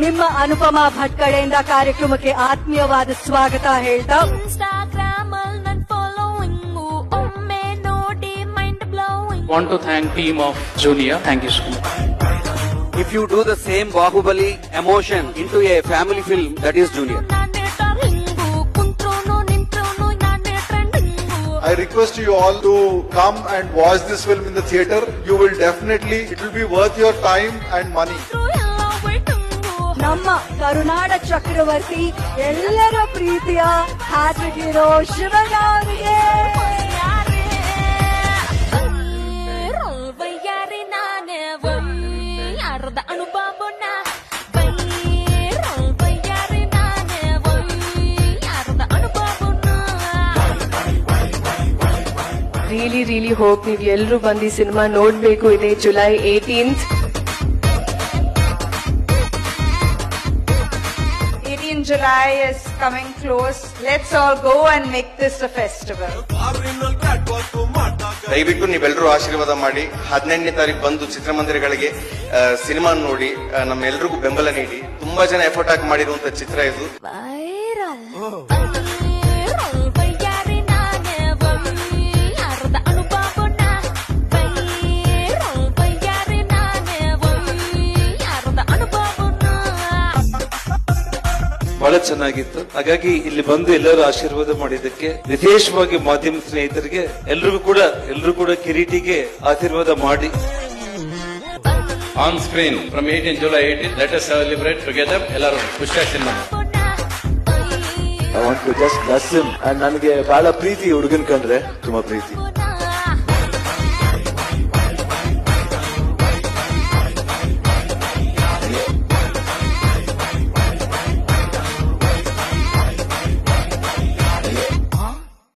ನಿಮ್ಮ ಅನುಪಮಾ ಭಟ್ ಕಡೆಯಿಂದ ಕಾರ್ಯಕ್ರಮಕ್ಕೆ ಆತ್ಮೀಯವಾದ ಸ್ವಾಗತ ಹೇಳ್ತಾ Want to thank team of Junior. Thank you so much. If you do the same Bahubali emotion into a family film, that is Junior. I request you all to come and watch this film in the theater. You will definitely, it will be worth your time and money. ನಮ್ಮ ಕರುನಾಡ ಚಕ್ರವರ್ತಿ ಎಲ್ಲರ ಪ್ರೀತಿಯ hat trick hero Shivanna ಅವರಿಗೆ really hope ನೀವು ಎಲ್ಲರೂ ಬಂದು cinema ನೋಡ್ಬೇಕು. ಇದೆ July 18th. 18 July is coming close. Let's all go and make this a festival. ದಯವಿಟ್ಟು ನೀವೆಲ್ಲರೂ ಆಶೀರ್ವಾದ ಮಾಡಿ 18ನೇ ತಾರೀಕು ಬಂದು ಚಿತ್ರಮಂದಿರಗಳಿಗೆ ಸಿನಿಮಾ ನೋಡಿ ನಮ್ಮೆಲ್ಲರಿಗೂ ಬೆಂಬಲ ನೀಡಿ. ತುಂಬಾ ಜನ ಎಫರ್ಟ್ ಆಗಿ ಮಾಡಿರುವಂತ ಚಿತ್ರ ಇದು. ಬಹಳ ಚೆನ್ನಾಗಿತ್ತು. ಹಾಗಾಗಿ ಇಲ್ಲಿ ಬಂದು ಎಲ್ಲರೂ ಆಶೀರ್ವಾದ ಮಾಡಿದ್ದಕ್ಕೆ ವಿಶೇಷವಾಗಿ ಮಾಧ್ಯಮ ಸ್ನೇಹಿತರಿಗೆ ಎಲ್ಲರೂ ಕೂಡ ಕಿರೀಟಿಗೆ ಆಶೀರ್ವಾದ ಮಾಡಿ. On screen from 18 July 18th, let us celebrate together. ಎಲ್ಲರೂ ಖುಷಿಯಾಗಿ cinema. I want to just bless him. And ನನಗೆ ಬಹಳ ಪ್ರೀತಿ ಹುಡುಗನ್ ಕಂಡ್ರೆ ತುಂಬಾ ಪ್ರೀತಿ.